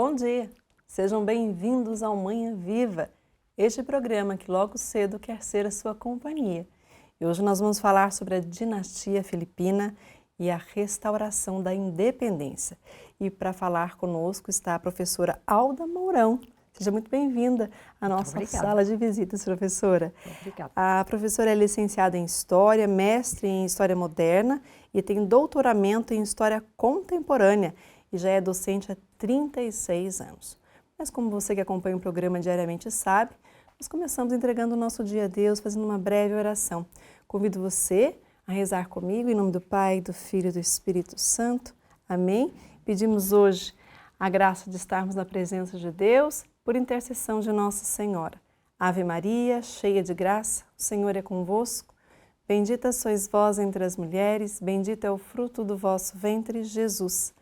Bom dia! Sejam bem-vindos ao Manhã Viva, este programa que logo cedo quer ser a sua companhia. E hoje nós vamos falar sobre a dinastia filipina e a restauração da independência. E para falar conosco está a professora Alda Mourão. Seja muito bem-vinda à nossa sala de visitas, professora. Obrigada. A professora é licenciada em História, mestre em História Moderna e tem doutoramento em História Contemporânea e já é docente há 36 anos. Mas como você que acompanha o programa diariamente sabe, nós começamos entregando o nosso dia a Deus, fazendo uma breve oração. Convido você a rezar comigo em nome do Pai, do Filho e do Espírito Santo. Amém? Pedimos hoje a graça de estarmos na presença de Deus por intercessão de Nossa Senhora. Ave Maria, cheia de graça, o Senhor é convosco. Bendita sois vós entre as mulheres, bendito é o fruto do vosso ventre, Jesus.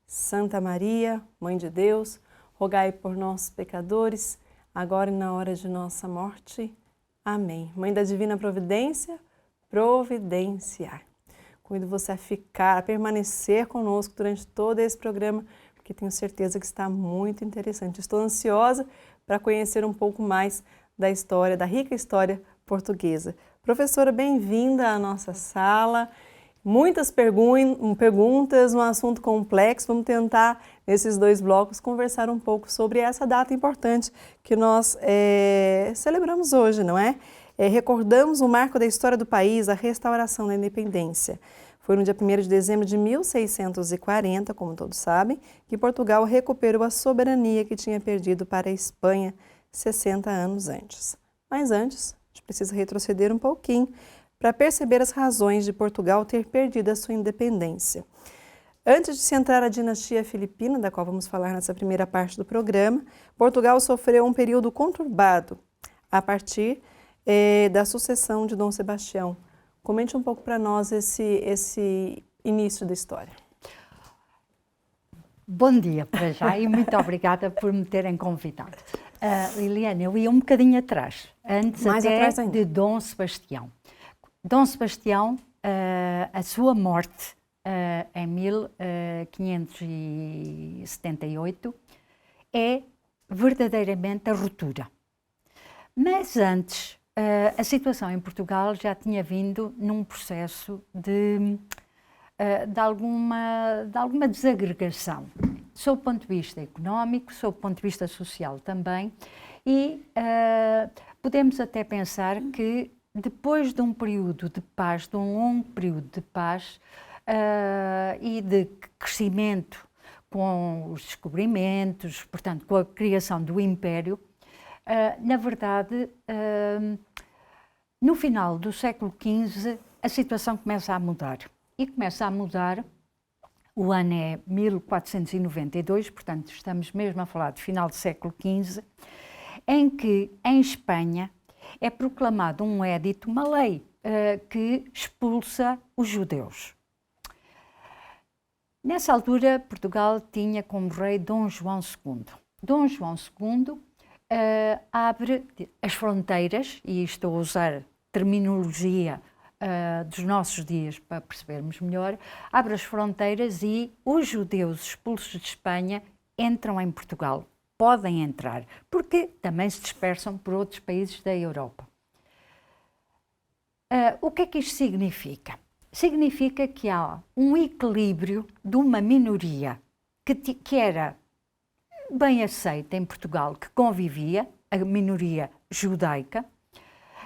Santa Maria, Mãe de Deus, rogai por nós, pecadores, agora e na hora de nossa morte. Amém. Mãe da Divina Providência, providenciai. Convido você a ficar, a permanecer conosco durante todo esse programa, porque tenho certeza que está muito interessante. Estou ansiosa para conhecer um pouco mais da história, da rica história portuguesa. Professora, bem-vinda à nossa sala. Muitas perguntas, um assunto complexo. Vamos tentar, nesses dois blocos, conversar um pouco sobre essa data importante que nós celebramos hoje, não é? Recordamos o marco da história do país, a restauração da independência. Foi no dia 1º de dezembro de 1640, como todos sabem, que Portugal recuperou a soberania que tinha perdido para a Espanha 60 anos antes. Mas antes, a gente precisa retroceder um pouquinho para perceber as razões de Portugal ter perdido a sua independência. Antes de se entrar a dinastia filipina, da qual vamos falar nessa primeira parte do programa, Portugal sofreu um período conturbado a partir da sucessão de Dom Sebastião. Comente um pouco para nós esse início da história. Bom dia para já e muito obrigada por me terem convidado. Liliana, eu ia um bocadinho atrás, antes Mais até atrás ainda. de Dom Sebastião. Dom Sebastião, a sua morte em 1578 é verdadeiramente a ruptura. Mas antes, a situação em Portugal já tinha vindo num processo de alguma desagregação, sob o ponto de vista económico, sob o ponto de vista social também, e podemos até pensar que depois de um período de paz, de um longo período de paz e de crescimento com os descobrimentos, portanto, com a criação do Império, na verdade, no final do século XV, a situação começa a mudar. E começa a mudar, o ano é 1492, portanto, estamos mesmo a falar de final do século XV, em que, em Espanha, é proclamado um édito, uma lei, que expulsa os judeus. Nessa altura, Portugal tinha como rei Dom João II. Dom João II abre as fronteiras, e estou a usar terminologia dos nossos dias para percebermos melhor, abre as fronteiras e os judeus expulsos de Espanha entram em Portugal. Podem entrar, porque também se dispersam por outros países da Europa. O que é que isto significa? Significa que há um equilíbrio de uma minoria que era bem aceita em Portugal, que convivia, a minoria judaica,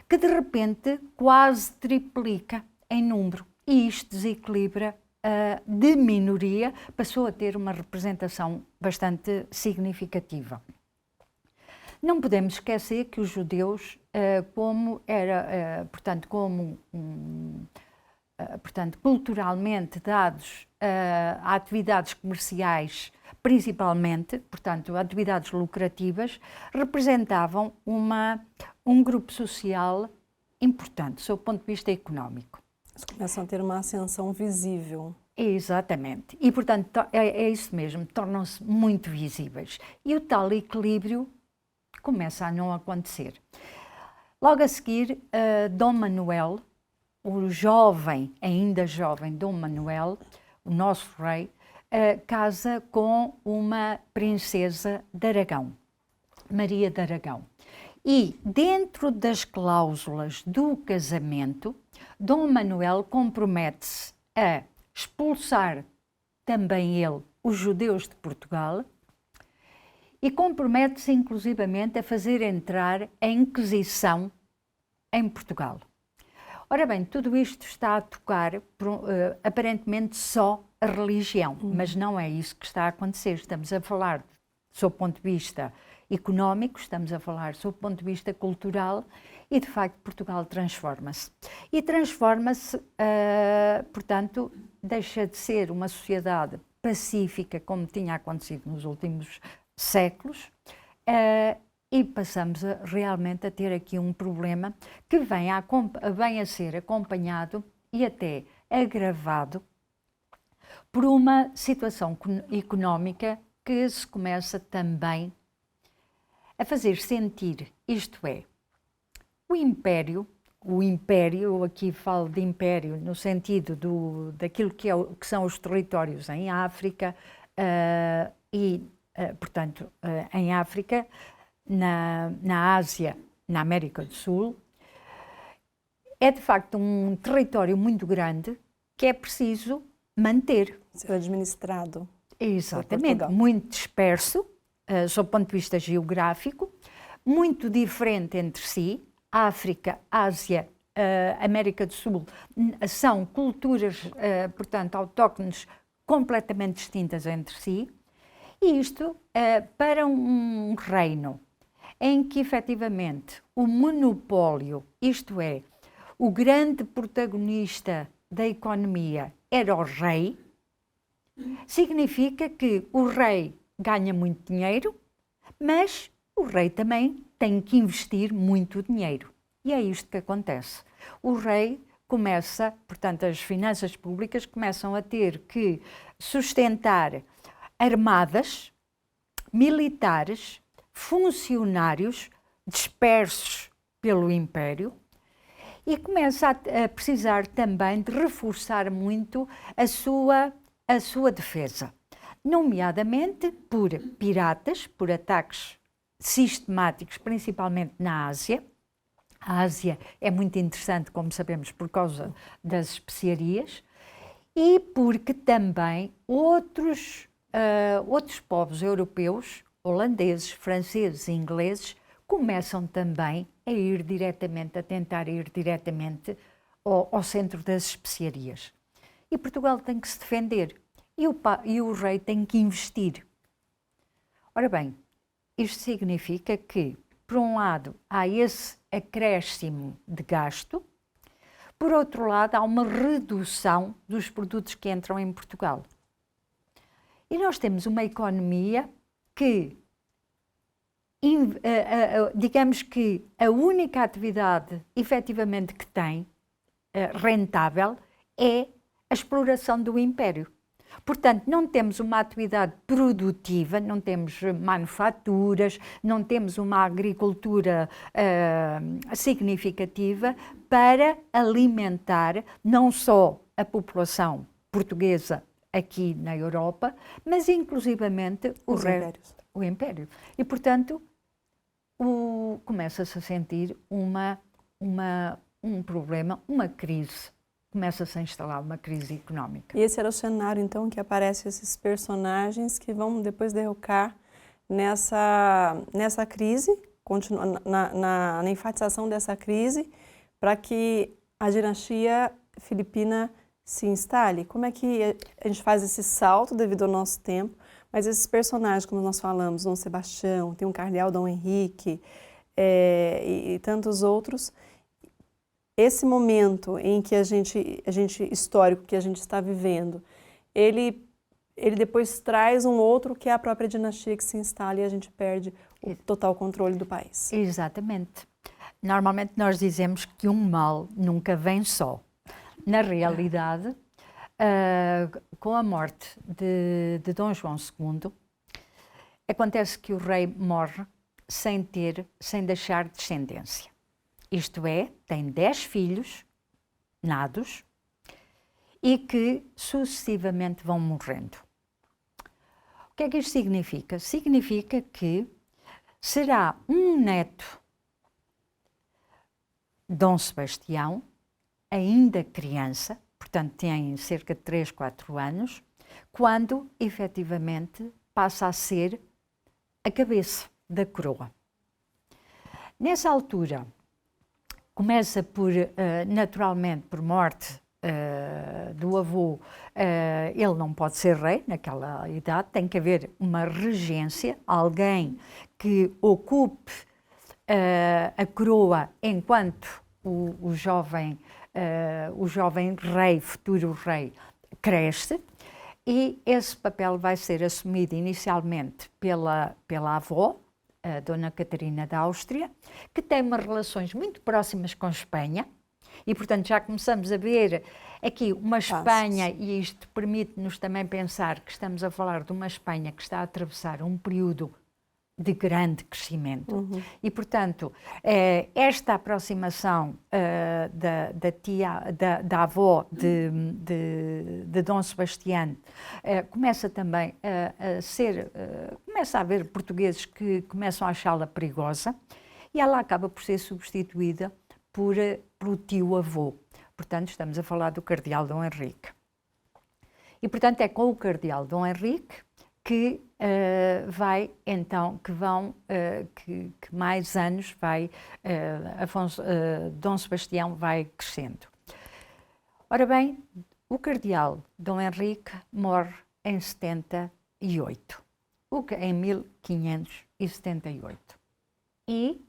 que de repente quase triplica em número. E isto desequilibra de minoria, passou a ter uma representação bastante significativa. Não podemos esquecer que os judeus, culturalmente dados a atividades comerciais, principalmente, portanto, atividades lucrativas, representavam um grupo social importante, sob o ponto de vista económico. Eles começam a ter uma ascensão visível. Exatamente. E, portanto, é isso mesmo, tornam-se muito visíveis. E o tal equilíbrio começa a não acontecer. Logo a seguir, Dom Manuel, o jovem, ainda jovem Dom Manuel, o nosso rei, casa com uma princesa de Aragão, Maria de Aragão. E dentro das cláusulas do casamento, Dom Manuel compromete-se a expulsar também ele os judeus de Portugal e compromete-se inclusivamente a fazer entrar a Inquisição em Portugal. Ora bem, tudo isto está a tocar aparentemente só a religião, mas não é isso que está a acontecer. Estamos a falar, sob o ponto de vista económico, estamos a falar sob o ponto de vista cultural e, de facto, Portugal transforma-se. E transforma-se, portanto, deixa de ser uma sociedade pacífica, como tinha acontecido nos últimos séculos, e passamos realmente a ter aqui um problema que vem a ser acompanhado e até agravado por uma situação económica que se começa também a fazer sentir, isto é, o império, eu aqui falo de império no sentido daquilo que são os territórios em África portanto, em África, na Ásia, na América do Sul, é de facto um território muito grande que é preciso manter. Ser administrado. Exatamente, muito disperso, sob o ponto de vista geográfico, muito diferente entre si. África, Ásia, América do Sul são culturas, portanto, autóctones completamente distintas entre si. E isto para um reino em que, efetivamente, o monopólio, isto é, o grande protagonista da economia era o rei, significa que o rei ganha muito dinheiro, mas o rei também tem que investir muito dinheiro. E é isto que acontece. O rei começa, portanto, as finanças públicas começam a ter que sustentar armadas, militares, funcionários dispersos pelo Império e começa a precisar também de reforçar muito a sua defesa, nomeadamente por piratas, por ataques sistemáticos, principalmente na Ásia. A Ásia é muito interessante, como sabemos, por causa das especiarias e porque também outros povos europeus, holandeses, franceses e ingleses, começam também a tentar ir diretamente ao centro das especiarias. E Portugal tem que se defender e o rei tem que investir. Ora bem, isto significa que, por um lado, há esse acréscimo de gasto, por outro lado, há uma redução dos produtos que entram em Portugal. E nós temos uma economia que, digamos que a única atividade efetivamente que tem rentável é a exploração do império. Portanto, não temos uma atividade produtiva, não temos manufaturas, não temos uma agricultura significativa para alimentar não só a população portuguesa aqui na Europa, mas inclusivamente o Império. E, portanto, começa-se a sentir um problema, uma crise. Começa-se a instalar uma crise económica. E esse era o cenário, então, que aparecem esses personagens que vão depois derrocar nessa crise, na enfatização dessa crise, para que a dinastia filipina se instale. Como é que a gente faz esse salto devido ao nosso tempo? Mas esses personagens, como nós falamos, Dom Sebastião, tem um cardeal, Dom Henrique, e tantos outros, esse momento em que a gente histórico que a gente está vivendo, ele depois traz um outro que é a própria dinastia que se instala e a gente perde o total controle do país. Exatamente. Normalmente nós dizemos que um mal nunca vem só. Na realidade, com a morte de Dom João II, acontece que o rei morre sem deixar descendência. Isto é, tem 10 filhos nados e que sucessivamente vão morrendo. O que é que isto significa? Significa que será um neto de Dom Sebastião, ainda criança, portanto tem cerca de 3, 4 anos, quando efetivamente passa a ser a cabeça da coroa. Nessa altura, começa por, naturalmente, por morte do avô, ele não pode ser rei naquela idade, tem que haver uma regência, alguém que ocupe a coroa enquanto o jovem rei, futuro rei, cresce, e esse papel vai ser assumido inicialmente pela avó, a Dona Catarina da Áustria, que tem umas relações muito próximas com Espanha, e portanto já começamos a ver aqui uma Espanha, e isto permite-nos também pensar que estamos a falar de uma Espanha que está a atravessar um período de grande crescimento. E, portanto, esta aproximação da avó de Dom Sebastião começa também começa a haver portugueses que começam a achá-la perigosa, e ela acaba por ser substituída pelo tio-avô. Portanto, estamos a falar do cardeal Dom Henrique. E, portanto, é com o cardeal Dom Henrique que que mais anos Dom Sebastião vai crescendo. Ora bem, o cardeal Dom Henrique morre em 78, em 1578. E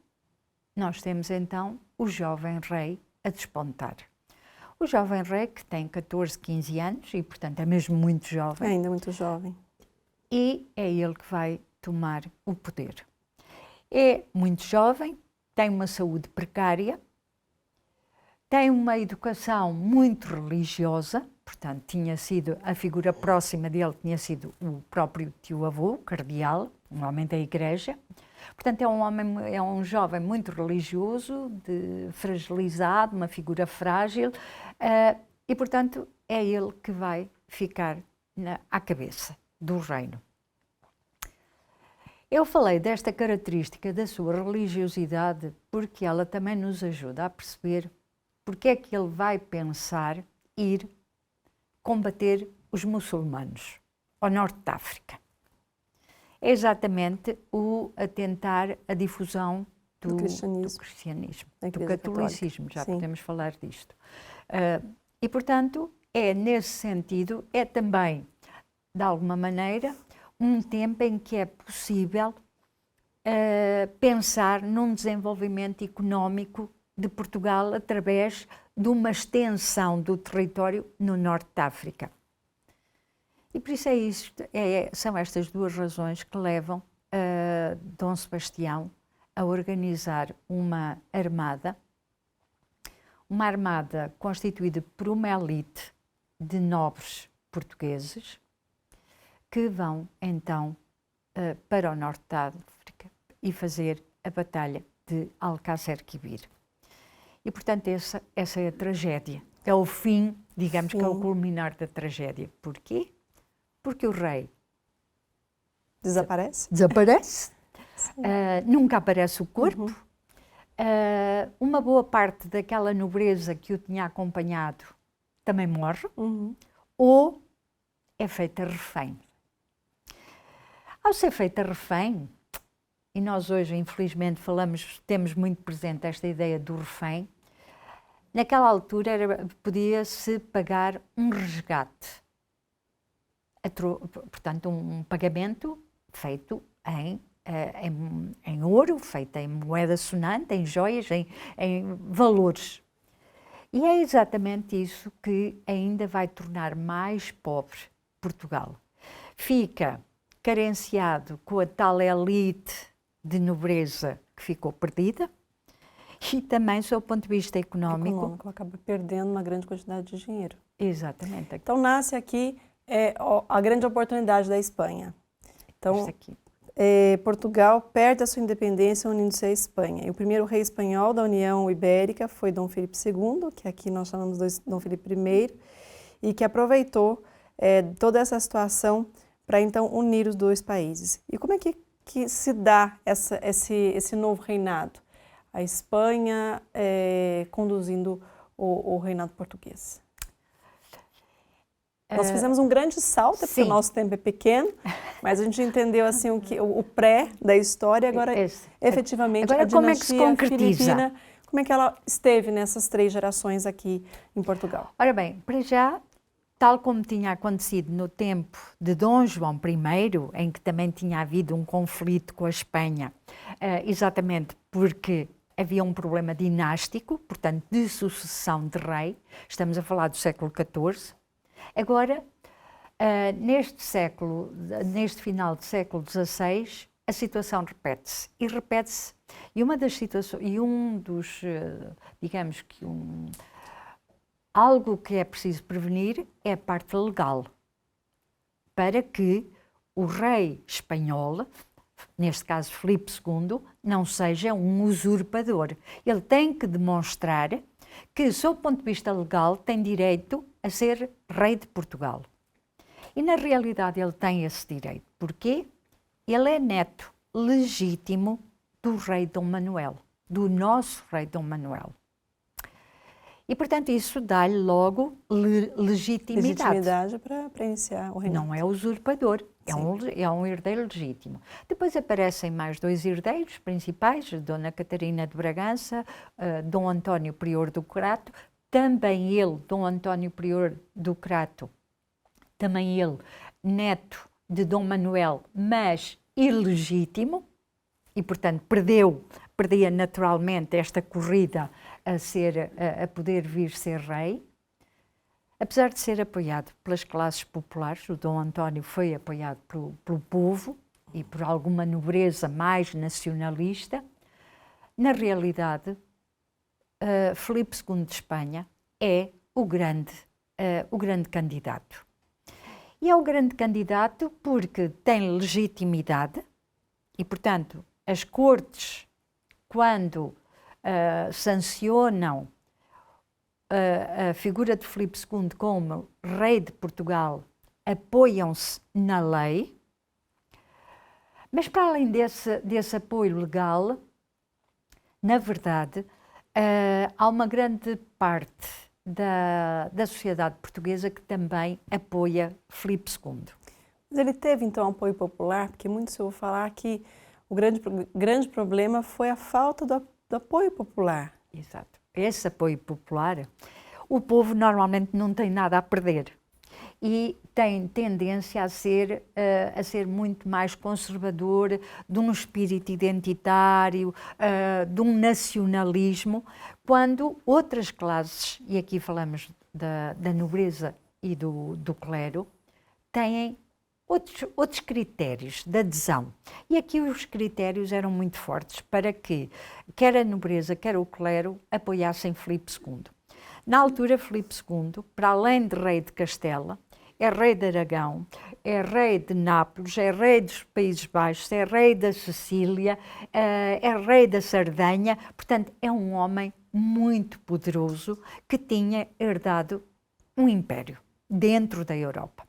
nós temos então o jovem rei a despontar. O jovem rei que tem 14, 15 anos e, portanto, é mesmo muito jovem. É ainda muito jovem. E é ele que vai tomar o poder. É muito jovem, tem uma saúde precária, tem uma educação muito religiosa, portanto, tinha sido a figura próxima dele, tinha sido o próprio tio-avô, cardeal, um homem da igreja. Portanto, é um jovem muito religioso, fragilizado, uma figura frágil, e, portanto, é ele que vai ficar à cabeça do reino. Eu falei desta característica da sua religiosidade porque ela também nos ajuda a perceber porque é que ele vai pensar ir combater os muçulmanos ao norte da África. É exatamente o atentar a difusão do cristianismo, do catolicismo, já podemos falar disto. E, portanto, é nesse sentido, é também, de alguma maneira, um tempo em que é possível pensar num desenvolvimento económico de Portugal através de uma extensão do território no norte da África. E por isso são estas duas razões que levam Dom Sebastião a organizar uma armada constituída por uma elite de nobres portugueses que vão então para o norte da África e fazer a Batalha de Alcácer Quibir. E, portanto, essa é a tragédia. É o fim, digamos que é o culminar da tragédia. Porquê? Porque o rei desaparece. Nunca aparece o corpo. Uma boa parte daquela nobreza que o tinha acompanhado também morre. Ou é feita refém. Ao ser feita refém, e nós hoje, infelizmente, temos muito presente esta ideia do refém, naquela altura podia-se pagar um resgate. Portanto, um pagamento feito em ouro, feito em moeda sonante, em joias, em valores. E é exatamente isso que ainda vai tornar mais pobre Portugal. Fica carenciado com a tal elite de nobreza que ficou perdida e também, sob o ponto de vista económico, acaba perdendo uma grande quantidade de dinheiro. Exatamente. Então nasce aqui a grande oportunidade da Espanha. Então, Portugal perde a sua independência unindo-se à Espanha. E o primeiro rei espanhol da União Ibérica foi Dom Filipe II, que aqui nós chamamos de Dom Filipe I, e que aproveitou toda essa situação para então unir os dois países. E como é que se dá esse novo reinado? A Espanha conduzindo o reinado português. Nós fizemos um grande salto, porque o nosso tempo é pequeno, mas a gente entendeu assim o pré da história, agora efetivamente agora, a dinastia como é que se concretiza? Filipina, como é que ela esteve nessas 3 gerações aqui em Portugal? Ora bem, para já, tal como tinha acontecido no tempo de Dom João I, em que também tinha havido um conflito com a Espanha, exatamente porque havia um problema dinástico, portanto, de sucessão de rei, estamos a falar do século XIV. Agora, neste final do século XVI, a situação repete-se. E repete-se, e uma das situações, e digamos que algo que é preciso prevenir é a parte legal, para que o rei espanhol, neste caso Filipe II, não seja um usurpador. Ele tem que demonstrar que, sob o ponto de vista legal, tem direito a ser rei de Portugal. E, na realidade, ele tem esse direito. Porquê? Ele é neto legítimo do rei Dom Manuel, do nosso rei Dom Manuel. E, portanto, isso dá-lhe logo legitimidade. Legitimidade para iniciar o reinado. Não é usurpador, é um herdeiro legítimo. Depois aparecem mais 2 herdeiros principais, Dona Catarina de Bragança, Dom António Prior do Crato, também ele, Dom António Prior do Crato, também ele, neto de Dom Manuel, mas ilegítimo, e portanto perdia naturalmente esta corrida a poder vir ser rei. Apesar de ser apoiado pelas classes populares, o Dom António foi apoiado pelo povo e por alguma nobreza mais nacionalista, na realidade, Filipe II de Espanha é o grande candidato. E é o grande candidato porque tem legitimidade e, portanto, as cortes, quando sancionam a figura de Filipe II como rei de Portugal, apoiam-se na lei, mas para além desse apoio legal, na verdade, há uma grande parte da sociedade portuguesa que também apoia Filipe II. Mas ele teve, então, apoio popular, porque muito se ouve falar que o grande problema foi a falta do apoio popular. Exato. Esse apoio popular, o povo normalmente não tem nada a perder e tem tendência a ser muito mais conservador, de um espírito identitário, de um nacionalismo, quando outras classes, e aqui falamos da nobreza e do clero, têm outros critérios de adesão. E aqui os critérios eram muito fortes para que quer a nobreza, quer o clero apoiassem Filipe II. Na altura, Filipe II, para além de rei de Castela, é rei de Aragão, é rei de Nápoles, é rei dos Países Baixos, é rei da Sicília, é rei da Sardenha. Portanto, é um homem muito poderoso que tinha herdado um império dentro da Europa.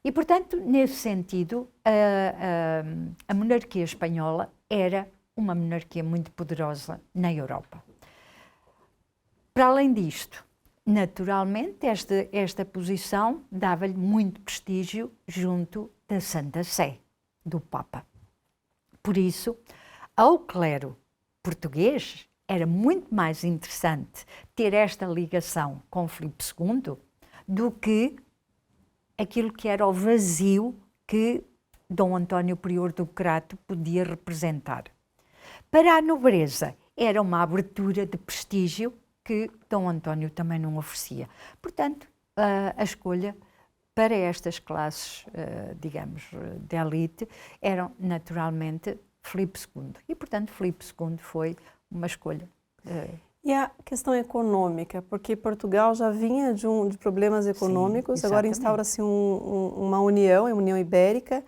E, portanto, nesse sentido, a monarquia espanhola era uma monarquia muito poderosa na Europa. Para além disto, naturalmente, esta posição dava-lhe muito prestígio junto da Santa Sé, do Papa. Por isso, ao clero português, era muito mais interessante ter esta ligação com Filipe II do que aquilo que era o vazio que Dom António Prior do Crato podia representar. Para a nobreza, era uma abertura de prestígio que Dom António também não oferecia. Portanto, a escolha para estas classes, digamos, de elite, eram naturalmente Filipe II. E, portanto, Filipe II foi uma escolha. E a questão econômica, porque Portugal já vinha de problemas econômicos, sim, agora instaura-se uma união, a União Ibérica,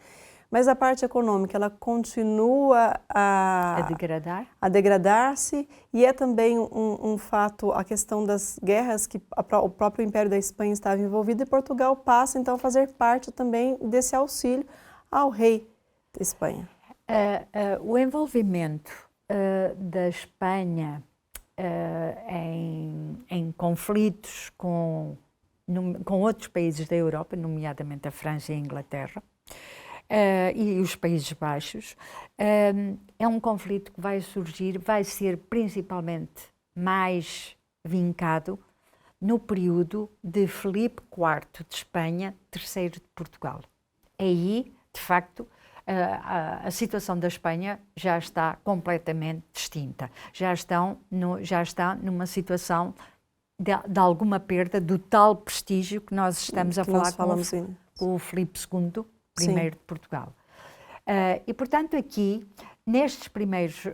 Mas a parte econômica, ela continua A degradar? a degradar-se, e é também um fato a questão das guerras que o próprio Império da Espanha estava envolvido, e Portugal passa então a fazer parte também desse auxílio ao rei da Espanha. O envolvimento da Espanha em conflitos com outros países da Europa, nomeadamente a França e a Inglaterra, e os Países Baixos, é um conflito que vai surgir, vai ser principalmente mais vincado no período de Filipe IV de Espanha, III de Portugal. Aí, de facto, a situação da Espanha já está completamente distinta. Já está numa situação de alguma perda do tal prestígio que nós estamos a falar com o Filipe II, primeiro de Portugal. E, portanto, aqui, nestes primeiros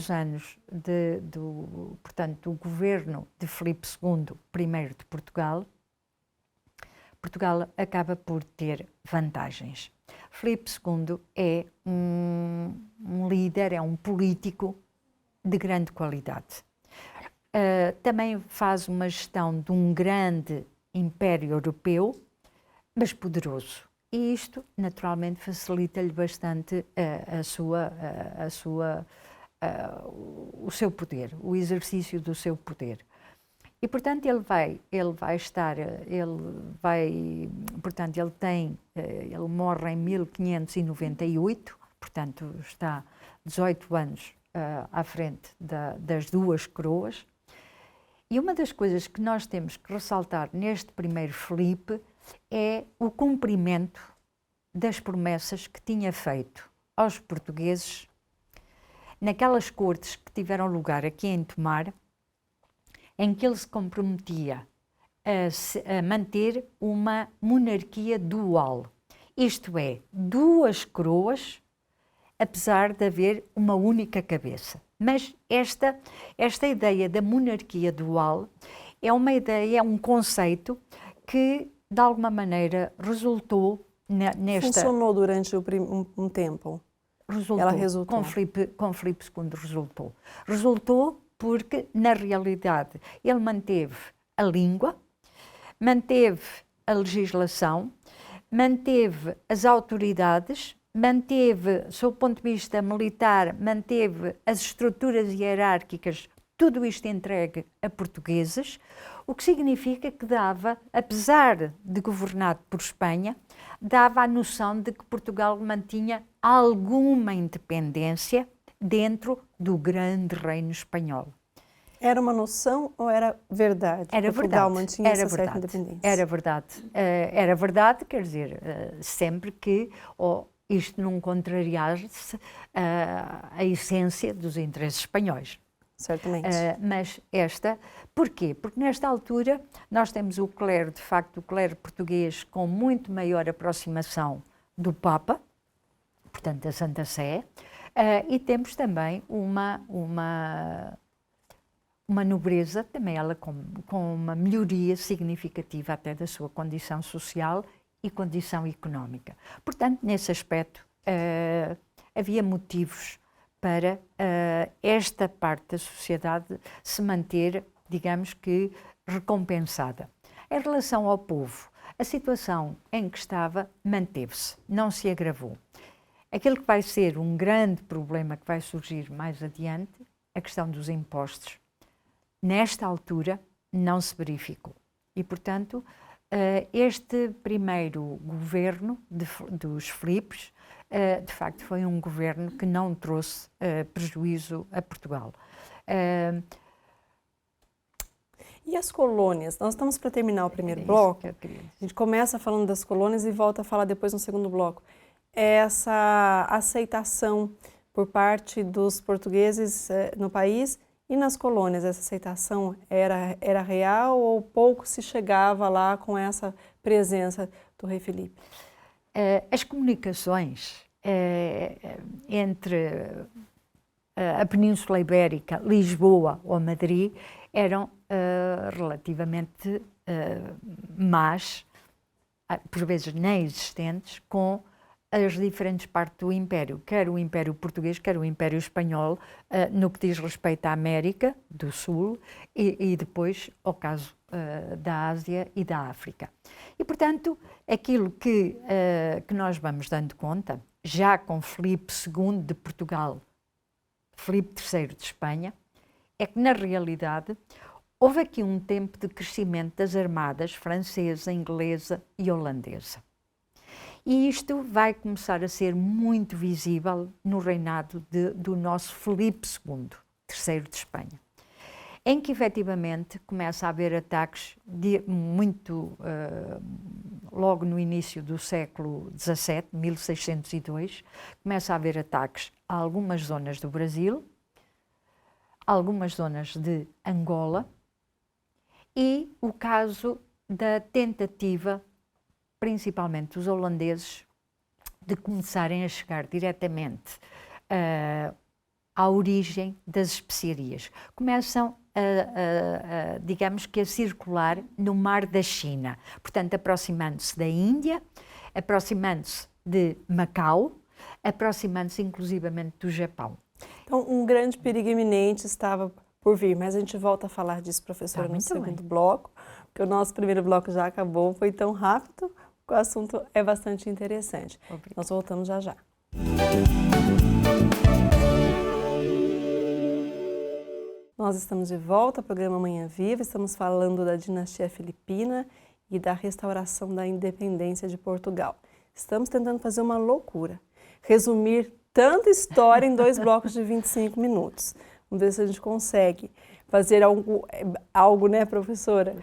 anos do governo de Filipe II, primeiro de Portugal, Portugal acaba por ter vantagens. Filipe II é um líder, é um político de grande qualidade. Também faz uma gestão de um grande império europeu, mas poderoso. E isto, naturalmente, facilita-lhe bastante o seu poder, o exercício do seu poder. E, portanto, ele morre em 1598, portanto, está 18 anos à frente das duas coroas. E uma das coisas que nós temos que ressaltar neste primeiro Filipe é o cumprimento das promessas que tinha feito aos portugueses naquelas cortes que tiveram lugar aqui em Tomar, em que ele se comprometia a manter uma monarquia dual, isto é, duas coroas, apesar de haver uma única cabeça. Mas esta ideia da monarquia dual é uma ideia, é um conceito que, de alguma maneira, resultou nesta... Funcionou durante um tempo. Ela resultou. Com Filipe II resultou. Resultou porque, na realidade, ele manteve a língua, manteve a legislação, manteve as autoridades, manteve, sob o ponto de vista militar, manteve as estruturas hierárquicas, tudo isto entregue a portugueses, o que significa que dava, apesar de governado por Espanha, dava a noção de que Portugal mantinha alguma independência dentro do grande reino espanhol. Era uma noção ou era verdade? Era Portugal verdade. mantinha essa certa independência. Era verdade. Era verdade, quer dizer, sempre que isto não contrariasse a essência dos interesses espanhóis. Certamente. Mas porquê? Porque nesta altura nós temos o clero, de facto, o clero português com muito maior aproximação do Papa, portanto da Santa Sé, e temos também uma nobreza, também ela com uma melhoria significativa até da sua condição social e condição económica. Portanto, nesse aspecto, havia motivos para esta parte da sociedade se manter, digamos que, recompensada. Em relação ao povo, a situação em que estava manteve-se, não se agravou. Aquilo que vai ser um grande problema que vai surgir mais adiante, a questão dos impostos, nesta altura não se verificou. E, portanto, este primeiro governo dos Filipes, de facto, foi um governo que não trouxe prejuízo a Portugal. E as colônias? Nós estamos para terminar o primeiro bloco. A gente começa falando das colônias e volta a falar depois no segundo bloco. Essa aceitação por parte dos portugueses no país e nas colônias, essa aceitação era real ou pouco se chegava lá com essa presença do rei Filipe? As comunicações entre a Península Ibérica, Lisboa ou Madrid, eram relativamente más por vezes nem existentes, com as diferentes partes do Império, quer o Império Português, quer o Império Espanhol, no que diz respeito à América do Sul e depois ao caso da Ásia e da África. E, portanto, aquilo que nós vamos dando conta, já com Filipe II de Portugal, Filipe III de Espanha, é que, na realidade, houve aqui um tempo de crescimento das armadas francesa, inglesa e holandesa. E isto vai começar a ser muito visível no reinado do nosso Filipe II, terceiro de Espanha, em que efetivamente começa a haver ataques logo no início do século XVII, 1602, começa a haver ataques a algumas zonas do Brasil, algumas zonas de Angola e o caso da tentativa, principalmente dos holandeses, de começarem a chegar diretamente à origem das especiarias. Começam digamos que a circular no Mar da China, portanto aproximando-se da Índia, aproximando-se de Macau, aproximando-se inclusivamente do Japão. Então, um grande perigo iminente estava por vir, mas a gente volta a falar disso, professora, no segundo bloco, porque o nosso primeiro bloco já acabou, foi tão rápido, o assunto é bastante interessante. Obrigada. Nós voltamos já já. Nós estamos de volta ao programa Manhã Viva, estamos falando da dinastia filipina e da restauração da independência de Portugal. Estamos tentando fazer uma loucura, resumir tanta história em 2 blocos de 25 minutos. Vamos ver se a gente consegue fazer algo, né, professora?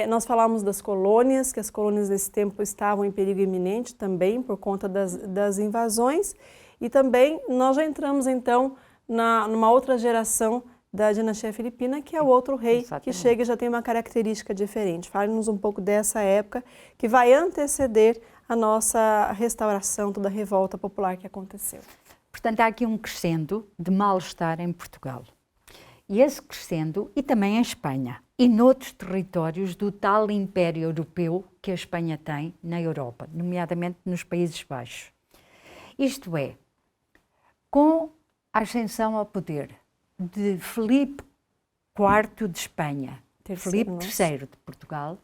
Nós falamos das colônias, que as colônias nesse tempo estavam em perigo iminente também por conta das invasões, e também nós já entramos então numa outra geração da dinastia filipina, que é o outro rei. Exatamente. Que chega e já tem uma característica diferente. Fale-nos um pouco dessa época que vai anteceder a nossa restauração, toda a revolta popular que aconteceu. Portanto, há aqui um crescendo de mal-estar em Portugal. E esse crescendo, e também em Espanha, e noutros territórios do tal Império Europeu que a Espanha tem na Europa, nomeadamente nos Países Baixos. Isto é, com a ascensão ao poder de Filipe IV de Espanha, Filipe III de Portugal,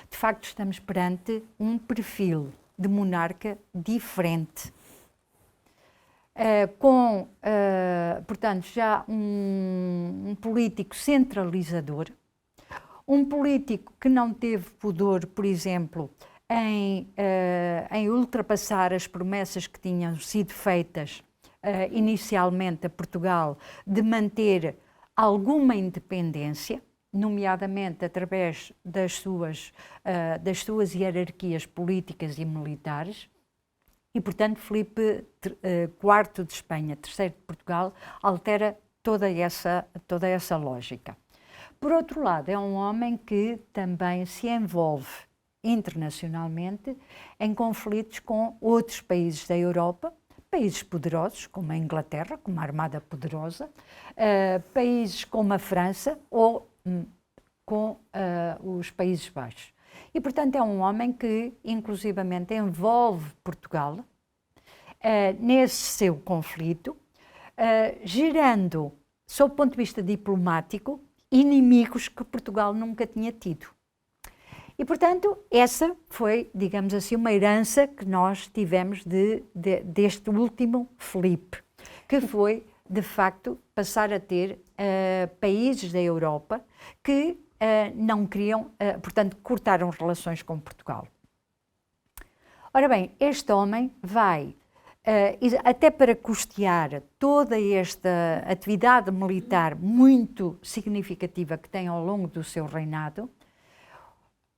de facto estamos perante um perfil de monarca diferente, portanto, já um político centralizador, um político que não teve pudor, por exemplo, em ultrapassar as promessas que tinham sido feitas inicialmente a Portugal de manter alguma independência, nomeadamente através das suas hierarquias políticas e militares, e, portanto, Filipe IV de Espanha, III de Portugal, altera toda essa lógica. Por outro lado, é um homem que também se envolve internacionalmente em conflitos com outros países da Europa, países poderosos, como a Inglaterra, com uma armada poderosa, países como a França ou com os Países Baixos. E, portanto, é um homem que, inclusivamente, envolve Portugal nesse seu conflito, gerando, sob o ponto de vista diplomático, inimigos que Portugal nunca tinha tido. E, portanto, essa foi, digamos assim, uma herança que nós tivemos deste último Filipe, que foi, de facto, passar a ter países da Europa que não queriam, portanto, cortaram relações com Portugal. Ora bem, este homem vai, até para custear toda esta atividade militar muito significativa que tem ao longo do seu reinado,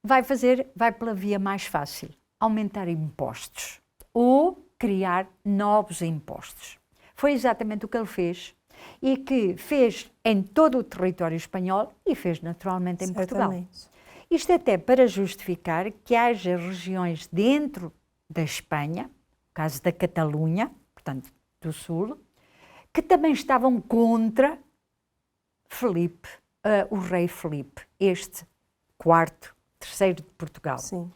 vai pela via mais fácil, aumentar impostos ou criar novos impostos. Foi exatamente o que ele fez e que fez em todo o território espanhol e fez naturalmente em Portugal. Isto até para justificar que haja regiões dentro da Espanha, no caso da Catalunha, portanto do Sul, que também estavam contra Filipe, o rei Filipe, este III de Portugal. Sim.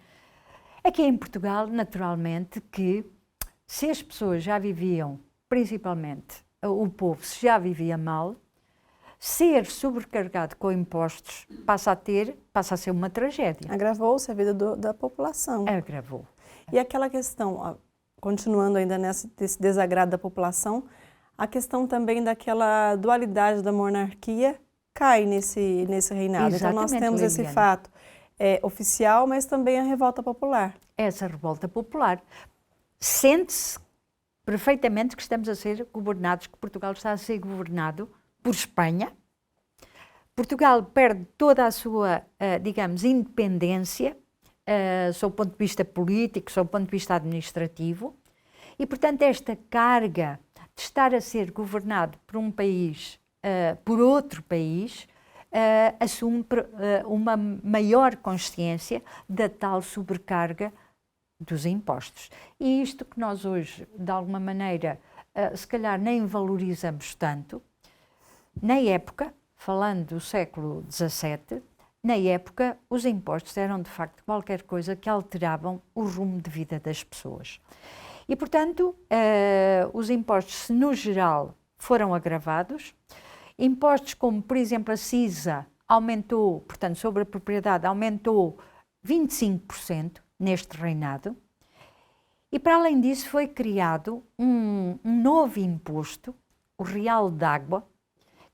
Aqui em Portugal, naturalmente, que se as pessoas já viviam, principalmente o povo, se já vivia mal, ser sobrecarregado com impostos passa a ser uma tragédia. Agravou-se a vida da população. Agravou. E aquela questão, continuando ainda nesse desagrado da população, a questão também daquela dualidade da monarquia cai nesse reinado. Exatamente, então nós temos esse Liliana. fato oficial, mas também a revolta popular. Essa revolta popular sente-se perfeitamente que estamos a ser governados, que Portugal está a ser governado por Espanha. Portugal perde toda a sua, digamos, independência, sob o ponto de vista político, sob o ponto de vista administrativo, e, portanto, esta carga de estar a ser governado por um país, por outro país, assume uma maior consciência da tal sobrecarga dos impostos. E isto que nós hoje, de alguma maneira, se calhar nem valorizamos tanto, na época, falando do século XVII, na época os impostos eram de facto qualquer coisa que alteravam o rumo de vida das pessoas. E, portanto, os impostos, no geral, foram agravados. Impostos como, por exemplo, a CISA aumentou, portanto, sobre a propriedade, aumentou 25% neste reinado. E, para além disso, foi criado um novo imposto, o Real d'Água,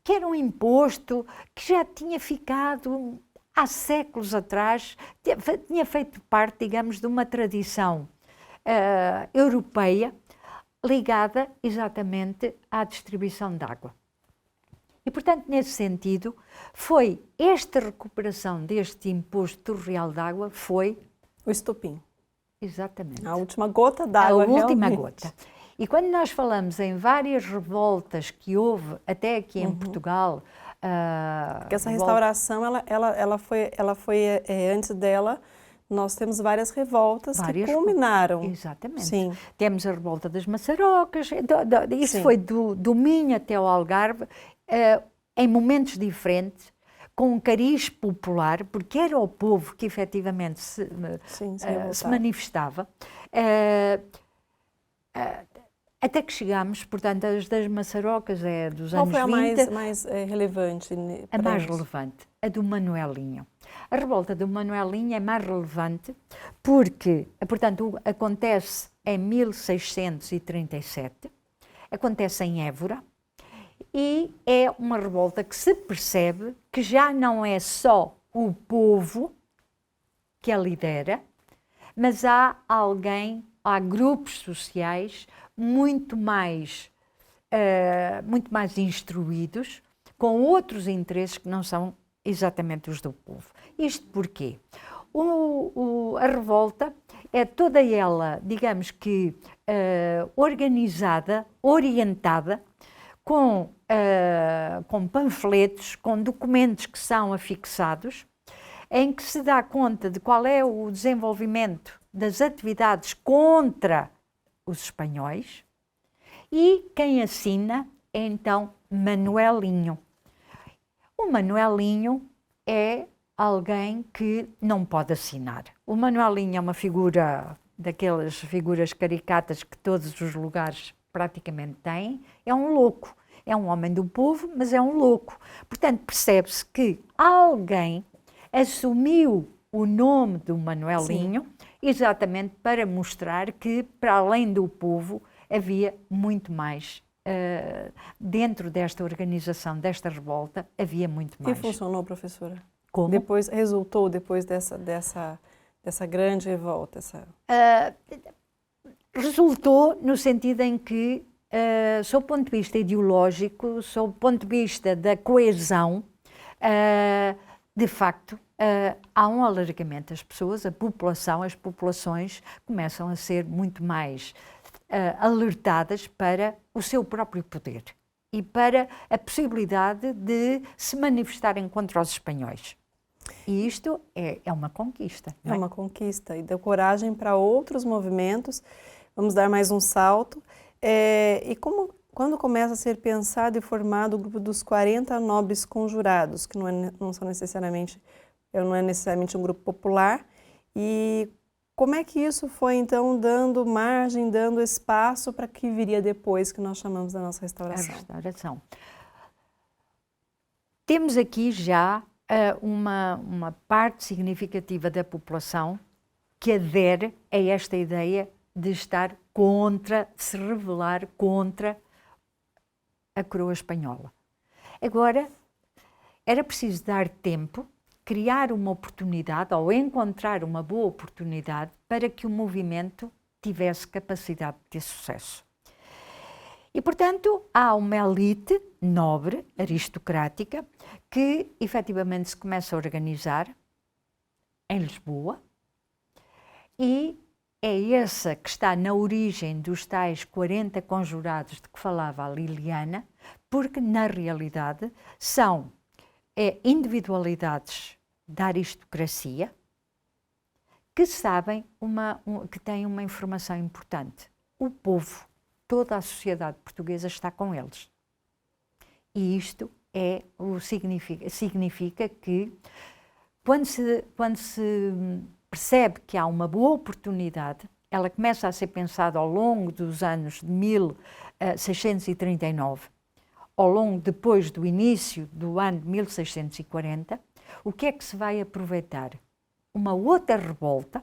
que era um imposto que já tinha ficado há séculos atrás, tinha feito parte, digamos, de uma tradição europeia ligada exatamente à distribuição de água. E, portanto, nesse sentido, foi esta recuperação deste imposto do Real d'Água foi O estopim. exatamente A última gota d'água. a última realmente. gota. E quando nós falamos em várias revoltas que houve até aqui em Portugal, Porque essa restauração, ela foi antes dela, nós temos várias revoltas Várias que culminaram. Exatamente. Sim. Temos a revolta das Maçarocas, isso Sim. foi do Minho até ao Algarve, em momentos diferentes, com um cariz popular, porque era o povo que efetivamente se manifestava. Até que chegámos, portanto, as das Maçarocas é dos Qual anos foi a 20. mais relevante? A mais relevante, a do Manuelinho. A revolta do Manuelinho é mais relevante porque, portanto, acontece em 1637, acontece em Évora, e é uma revolta que se percebe que já não é só o povo que a lidera, mas há grupos sociais muito mais instruídos, com outros interesses que não são exatamente os do povo. Isto porquê? A revolta é toda ela, digamos que, organizada, orientada, com panfletos, com documentos que são afixados, em que se dá conta de qual é o desenvolvimento das atividades contra os espanhóis, e quem assina é então Manuelinho. O Manuelinho é alguém que não pode assinar. O Manuelinho é uma figura, daquelas figuras caricatas que todos os lugares praticamente têm, é um louco. É um homem do povo, mas é um louco. Portanto, percebe-se que alguém assumiu o nome do Manuelinho, sim, exatamente para mostrar que, para além do povo, havia muito mais. Dentro desta organização, desta revolta, havia muito mais. E funcionou, professora? Como? Resultou depois dessa grande revolta? Resultou no sentido em que, sob o ponto de vista ideológico, sob o ponto de vista da coesão, de facto, há um alargamento das pessoas, as populações começam a ser muito mais alertadas para o seu próprio poder e para a possibilidade de se manifestarem contra os espanhóis. E isto é uma conquista. É uma conquista e deu coragem para outros movimentos. Vamos dar mais um salto. E quando começa a ser pensado e formado o grupo dos 40 nobres conjurados, que não é necessariamente um grupo popular, e como é que isso foi, então, dando margem, dando espaço para que viria depois, que nós chamamos da nossa restauração? A restauração. Temos aqui já uma parte significativa da população que adere a esta ideia de estar contra, de se rebelar contra a coroa espanhola. Agora, era preciso dar tempo, criar uma oportunidade ou encontrar uma boa oportunidade para que o movimento tivesse capacidade de ter sucesso. E, portanto, há uma elite nobre, aristocrática, que efetivamente se começa a organizar em Lisboa, e é essa que está na origem dos tais 40 conjurados de que falava a Liliana, porque, na realidade, são individualidades da aristocracia que sabem, que têm uma informação importante. O povo, toda a sociedade portuguesa está com eles. E isto significa que, quando se percebe que há uma boa oportunidade, ela começa a ser pensada ao longo dos anos de 1639, depois do início do ano de 1640, o que é que se vai aproveitar? Uma outra revolta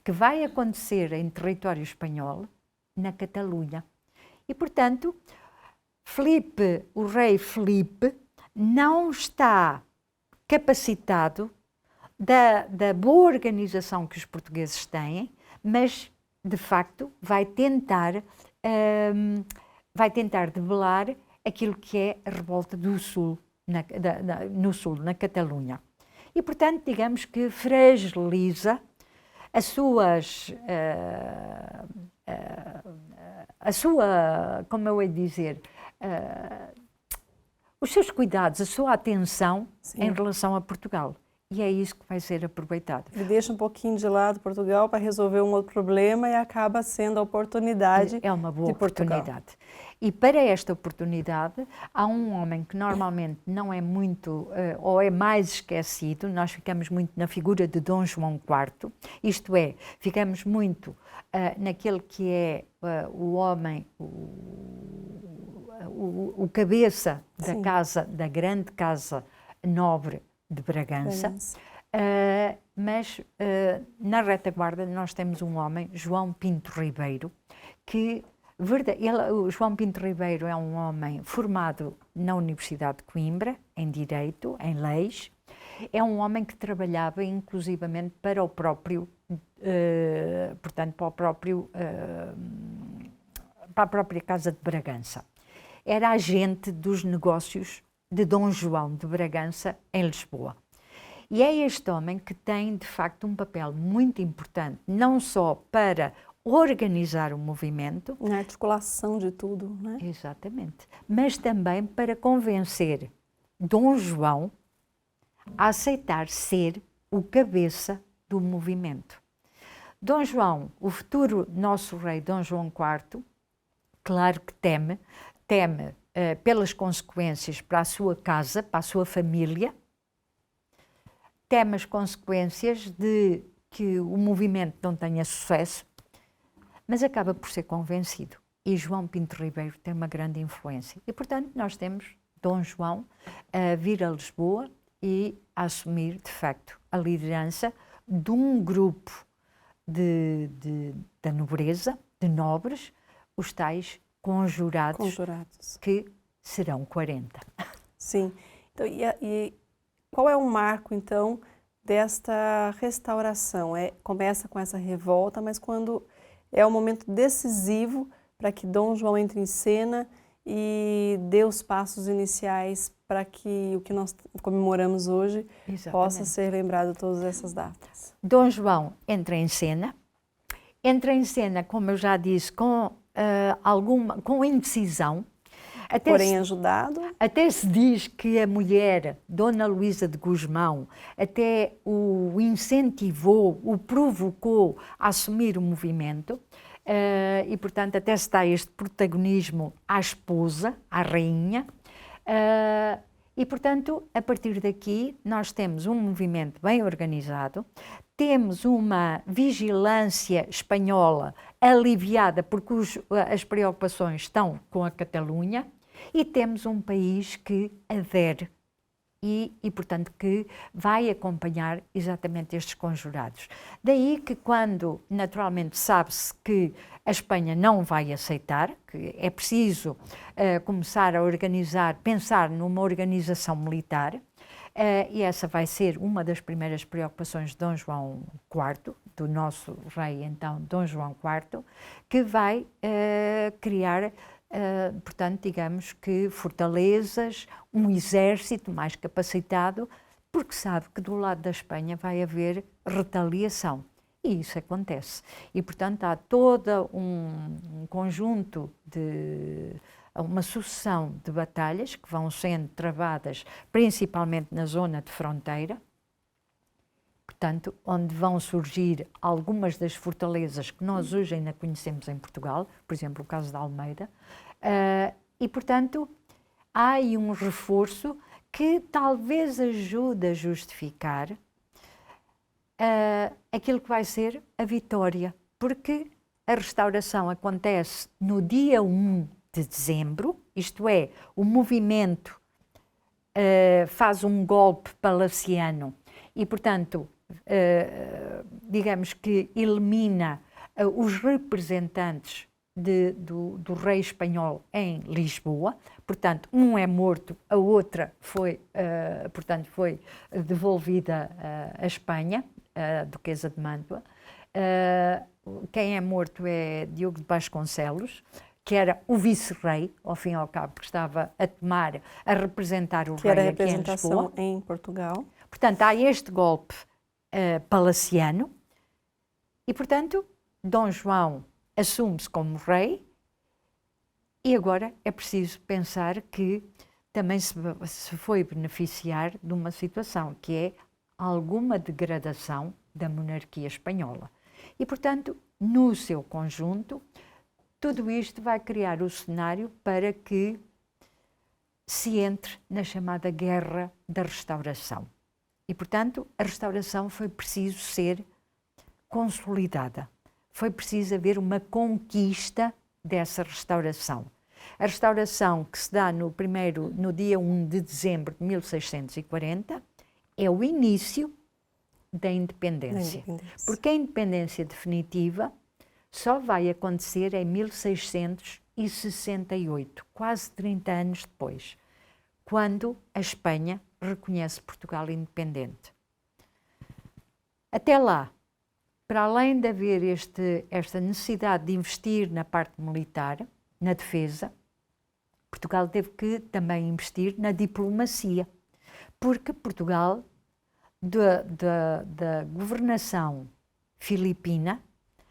que vai acontecer em território espanhol, na Catalunha. E, portanto, o rei Filipe não está capacitado da boa organização que os portugueses têm, mas, de facto, vai tentar debelar aquilo que é a revolta do Sul, no Sul, na Catalunha. E, portanto, digamos que fragiliza como eu ia dizer, os seus cuidados, a sua atenção em relação a Portugal. E é isso que vai ser aproveitado. Ele deixa um pouquinho de lado Portugal para resolver um outro problema e acaba sendo a oportunidade. É uma boa oportunidade. E para esta oportunidade, há um homem que normalmente não é muito, ou é mais esquecido, nós ficamos muito na figura de Dom João IV, isto é, ficamos muito naquele que é o homem, o cabeça da casa, da grande casa nobre de Bragança, mas na retaguarda nós temos um homem, João Pinto Ribeiro, que o João Pinto Ribeiro é um homem formado na Universidade de Coimbra, em Direito, em Leis. É um homem que trabalhava inclusivamente para o próprio, para a própria Casa de Bragança. Era agente dos negócios de Dom João de Bragança em Lisboa. E é este homem que tem, de facto, um papel muito importante, não só para organizar o movimento. Na articulação de tudo, né? Exatamente. Mas também para convencer Dom João a aceitar ser o cabeça do movimento. Dom João, o futuro nosso rei Dom João IV, claro que teme pelas consequências para a sua casa, para a sua família, teme as consequências de que o movimento não tenha sucesso, mas acaba por ser convencido. E João Pinto Ribeiro tem uma grande influência. E, portanto, nós temos Dom João a vir a Lisboa e a assumir, de facto, a liderança de um grupo da nobreza, de nobres, os tais conjurados. Que serão 40. Sim. Então, e qual é o marco, então, desta restauração? Começa com essa revolta, mas quando é o momento decisivo para que Dom João entre em cena e dê os passos iniciais para que o que nós comemoramos hoje possa ser lembrado todas essas datas. Dom João entra em cena, como eu já disse, com indecisão. Porém ajudado. Até se diz que a mulher, Dona Luísa de Gusmão, até o incentivou, o provocou a assumir o movimento, e, portanto, até se dá este protagonismo à esposa, à rainha, E, portanto, a partir daqui, nós temos um movimento bem organizado, temos uma vigilância espanhola aliviada, porque as preocupações estão com a Catalunha, e temos um país que adere e, portanto, que vai acompanhar exatamente estes conjurados. Daí que quando, naturalmente, sabe-se que a Espanha não vai aceitar, que é preciso começar a organizar, pensar numa organização militar, e essa vai ser uma das primeiras preocupações de Dom João IV, do nosso rei, então, Dom João IV, que vai criar portanto, digamos que fortalezas, um exército mais capacitado, porque sabe que do lado da Espanha vai haver retaliação. E isso acontece. E, portanto, há todo um conjunto uma sucessão de batalhas que vão sendo travadas principalmente na zona de fronteira, portanto, onde vão surgir algumas das fortalezas que nós hoje ainda conhecemos em Portugal, por exemplo, o caso da Almeida, e, portanto, há aí um reforço que talvez ajude a justificar aquilo que vai ser a vitória, porque a restauração acontece no dia 1 de dezembro, isto é, o movimento faz um golpe palaciano e, portanto, digamos que elimina os representantes do rei espanhol em Lisboa, portanto, um é morto, a outra foi, portanto, foi devolvida à Espanha, a Duquesa de Mantua. Quem é morto é Diogo de Vasconcelos, que era o vice-rei, ao fim e ao cabo, que estava a representar o rei aqui em Lisboa. Que era a representação em Portugal. Portanto, há este golpe palaciano e, portanto, Dom João assume-se como rei e agora é preciso pensar que também se foi beneficiar de uma situação que é alguma degradação da monarquia espanhola. E, portanto, no seu conjunto, tudo isto vai criar o cenário para que se entre na chamada Guerra da Restauração. E, portanto, a restauração foi preciso ser consolidada. Foi preciso haver uma conquista dessa restauração. A restauração que se dá no dia 1 de dezembro de 1640 é o início da independência. Porque a independência definitiva só vai acontecer em 1668, quase 30 anos depois, quando a Espanha reconhece Portugal independente. Até lá, para além de haver esta necessidade de investir na parte militar, na defesa, Portugal teve que também investir na diplomacia, porque Portugal, da governação filipina,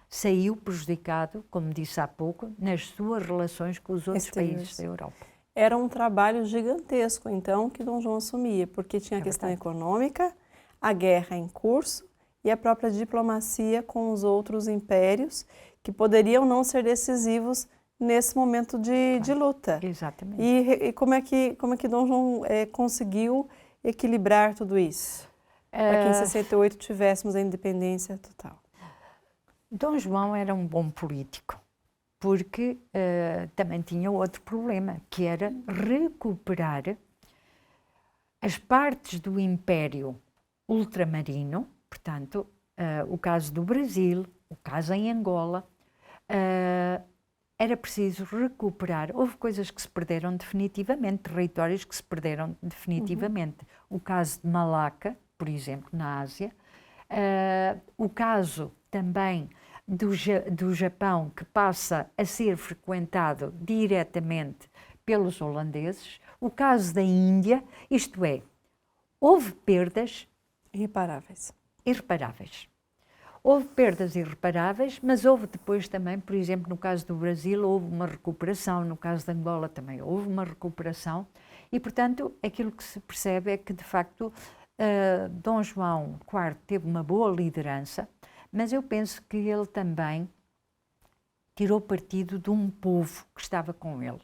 saiu prejudicado, como disse há pouco, nas suas relações com os outros países da Europa. Era um trabalho gigantesco, então, que Dom João assumia, porque tinha a questão econômica, a guerra em curso e a própria diplomacia com os outros impérios, que poderiam não ser decisivos nesse momento de luta. Exatamente. E como é que Dom João conseguiu equilibrar tudo isso? Para que em 68 tivéssemos a independência total. Dom João era um bom político, porque também tinha outro problema, que era recuperar as partes do Império ultramarino, portanto, o caso do Brasil, o caso em Angola, era preciso recuperar. Houve coisas que se perderam definitivamente, territórios que se perderam definitivamente. O caso de Malaca, por exemplo, na Ásia, o caso também do Japão, que passa a ser frequentado diretamente pelos holandeses, o caso da Índia, isto é, houve perdas irreparáveis. Houve perdas irreparáveis, mas houve depois também, por exemplo, no caso do Brasil, houve uma recuperação, no caso de Angola também houve uma recuperação, e, portanto, aquilo que se percebe é que, de facto, Dom João IV teve uma boa liderança, mas eu penso que ele também tirou partido de um povo que estava com ele.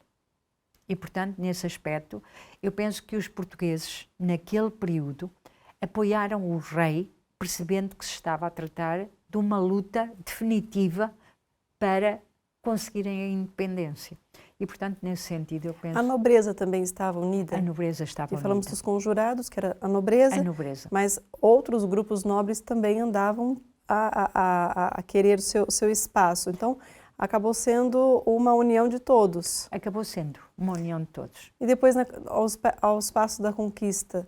E, portanto, nesse aspecto, eu penso que os portugueses, naquele período, apoiaram o rei, percebendo que se estava a tratar de uma luta definitiva para conseguirem a independência. E, portanto, nesse sentido, eu penso... A nobreza também estava unida? A nobreza estava unida. E falamos dos conjurados, que era a nobreza, mas outros grupos nobres também andavam a querer o seu espaço. Então, acabou sendo uma união de todos. Acabou sendo uma união de todos. E depois, aos passos da conquista,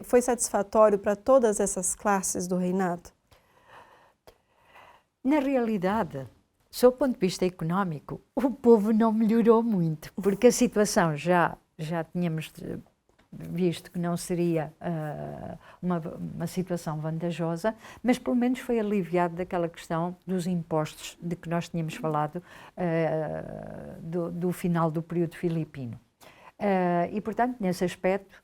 foi satisfatório para todas essas classes do reinado? Na realidade, sob o ponto de vista económico, o povo não melhorou muito, porque a situação já tínhamos visto que não seria uma situação vantajosa, mas pelo menos foi aliviado daquela questão dos impostos de que nós tínhamos falado do final do período filipino. E, portanto, nesse aspecto,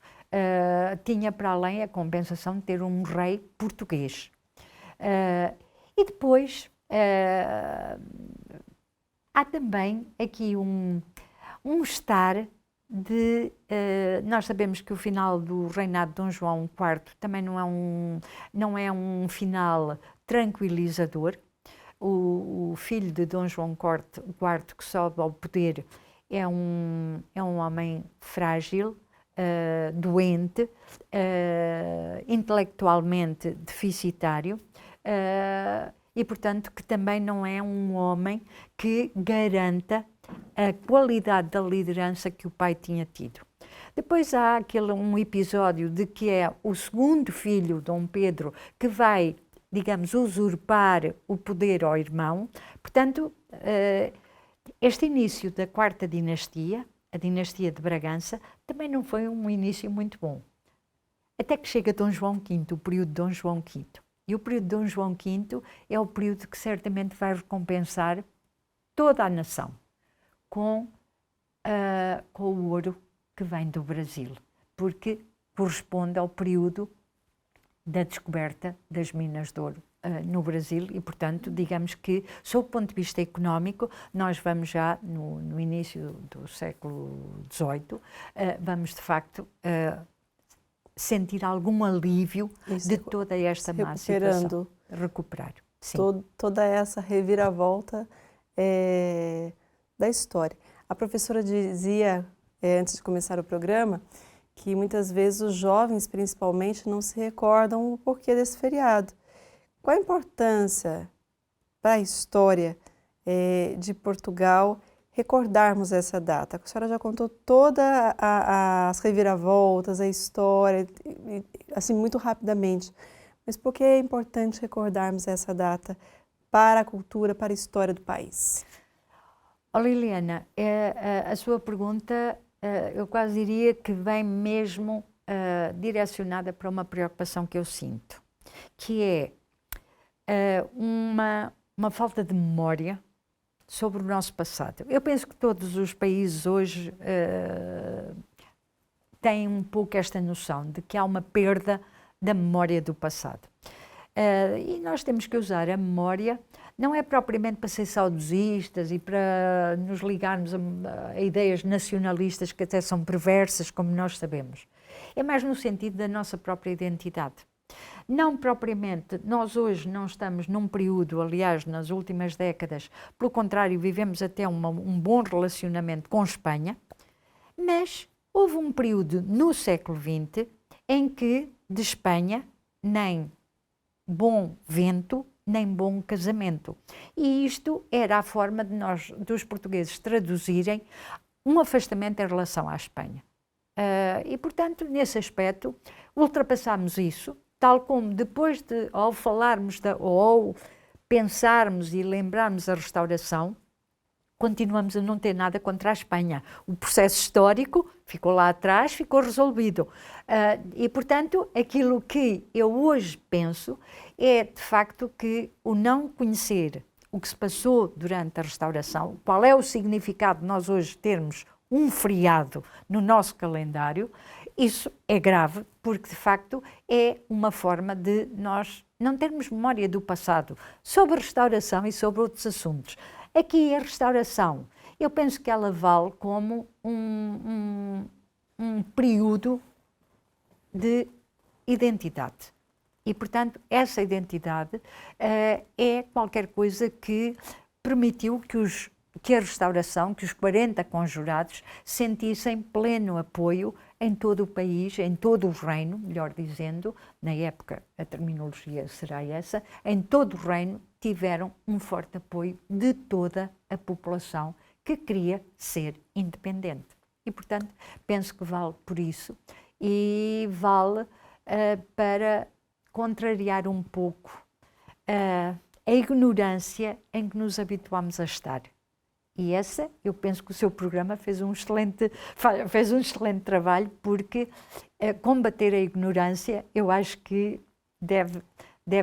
tinha para além a compensação de ter um rei português. E depois há também aqui um estar de... nós sabemos que o final do reinado de Dom João IV também não é um final tranquilizador. O filho de Dom João IV que sobe ao poder é um homem frágil, doente, intelectualmente deficitário, e, portanto, que também não é um homem que garanta a qualidade da liderança que o pai tinha tido. Depois há um episódio de que é o segundo filho, Dom Pedro, que vai, digamos, usurpar o poder ao irmão. Portanto, este início da quarta dinastia, a dinastia de Bragança, também não foi um início muito bom. Até que chega Dom João V, o período de Dom João V. E o período de Dom João V é o período que certamente vai recompensar toda a nação com o ouro que vem do Brasil, porque corresponde ao período da descoberta das minas de ouro no Brasil e, portanto, digamos que, sob o ponto de vista económico, nós vamos já no início do século XVIII, vamos de facto sentir algum alívio de toda esta má situação. Recuperar. Sim. Toda essa reviravolta da história. A professora dizia, antes de começar o programa, que muitas vezes os jovens, principalmente, não se recordam o porquê desse feriado. Qual a importância para a história de Portugal recordarmos essa data? A senhora já contou todas as reviravoltas, a história, assim, muito rapidamente. Mas por que é importante recordarmos essa data para a cultura, para a história do país? Oh, Liliana, a sua pergunta, eu quase diria que vem mesmo direcionada para uma preocupação que eu sinto, que é uma falta de memória sobre o nosso passado. Eu penso que todos os países hoje têm um pouco esta noção de que há uma perda da memória do passado. E nós temos que usar a memória, não é propriamente para ser saudosistas e para nos ligarmos a ideias nacionalistas que até são perversas, como nós sabemos. É mais no sentido da nossa própria identidade. Não propriamente, nós hoje não estamos num período, aliás, nas últimas décadas, pelo contrário, vivemos até um bom relacionamento com Espanha, mas houve um período no século XX em que de Espanha nem bom vento, nem bom casamento. E isto era a forma de nós, dos portugueses, traduzirem um afastamento em relação à Espanha. E, portanto, nesse aspecto, ultrapassámos isso, tal como depois ao falarmos, ou pensarmos e lembrarmos a restauração, continuamos a não ter nada contra a Espanha. O processo histórico ficou lá atrás, ficou resolvido. E, portanto, aquilo que eu hoje penso é, de facto, que o não conhecer o que se passou durante a restauração, qual é o significado de nós hoje termos um feriado no nosso calendário, isso é grave, porque, de facto, é uma forma de nós não termos memória do passado sobre a restauração e sobre outros assuntos. Aqui a restauração Eu penso que ela vale como um período de identidade. E, portanto, essa identidade é qualquer coisa que permitiu que a restauração, que os 40 conjurados sentissem pleno apoio em todo o país, em todo o reino, melhor dizendo, na época a terminologia será essa, em todo o reino tiveram um forte apoio de toda a população que queria ser independente. E, portanto, penso que vale por isso e vale para contrariar um pouco a ignorância em que nos habituamos a estar. E eu penso que o seu programa fez um excelente trabalho, porque combater a ignorância, eu acho que deve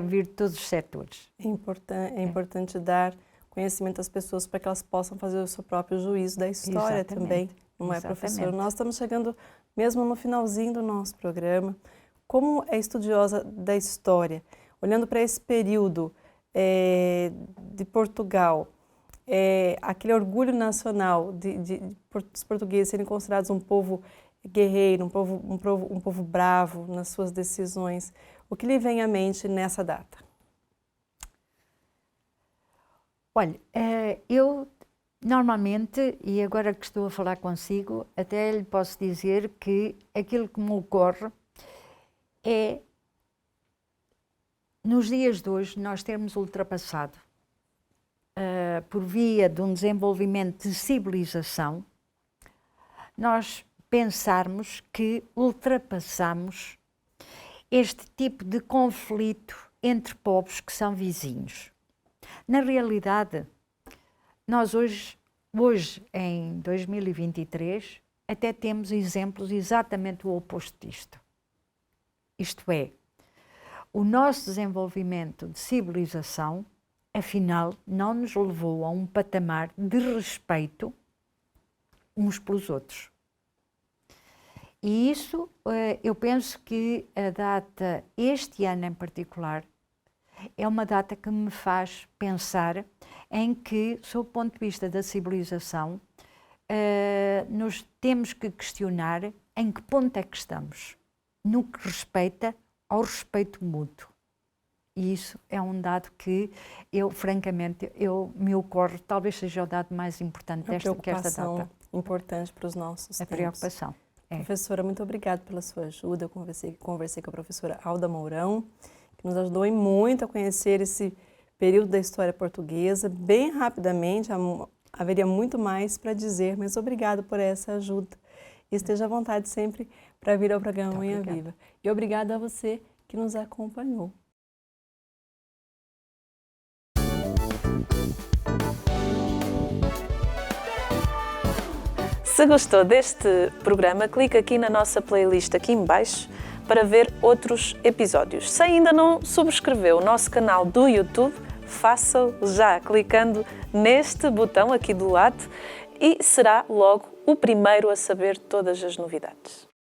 vir de todos os setores. É importante dar conhecimento às pessoas para que elas possam fazer o seu próprio juízo da história. Exatamente. Também, não é, professor? Nós estamos chegando mesmo no finalzinho do nosso programa. Como é estudiosa da história, olhando para esse período de Portugal, aquele orgulho nacional dos portugueses serem considerados um povo guerreiro, um povo bravo nas suas decisões, o que lhe vem à mente nessa data? Olha, eu normalmente, e agora que estou a falar consigo, até lhe posso dizer que aquilo que me ocorre é, nos dias de hoje, nós termos ultrapassado, por via de um desenvolvimento de civilização, nós pensarmos que ultrapassamos este tipo de conflito entre povos que são vizinhos. Na realidade, nós hoje em 2023, até temos exemplos exatamente o oposto disto. Isto é, o nosso desenvolvimento de civilização, afinal, não nos levou a um patamar de respeito uns pelos outros. E isso, eu penso que a data, este ano em particular, é uma data que me faz pensar em que, sob o ponto de vista da civilização, nos temos que questionar em que ponto é que estamos, no que respeita ao respeito mútuo. E isso é um dado que francamente, me ocorre, talvez seja o dado mais importante desta data. A preocupação importante para os nossos tempos. A preocupação. Professora, muito obrigada pela sua ajuda. Eu conversei com a professora Alda Mourão, que nos ajudou muito a conhecer esse período da história portuguesa. Bem rapidamente, haveria muito mais para dizer, mas obrigado por essa ajuda. E esteja à vontade sempre para vir ao programa Manhã Viva. E obrigada a você que nos acompanhou. Se gostou deste programa, clique aqui na nossa playlist aqui em baixo para ver outros episódios. Se ainda não subscreveu o nosso canal do YouTube, faça-o já clicando neste botão aqui do lado e será logo o primeiro a saber todas as novidades.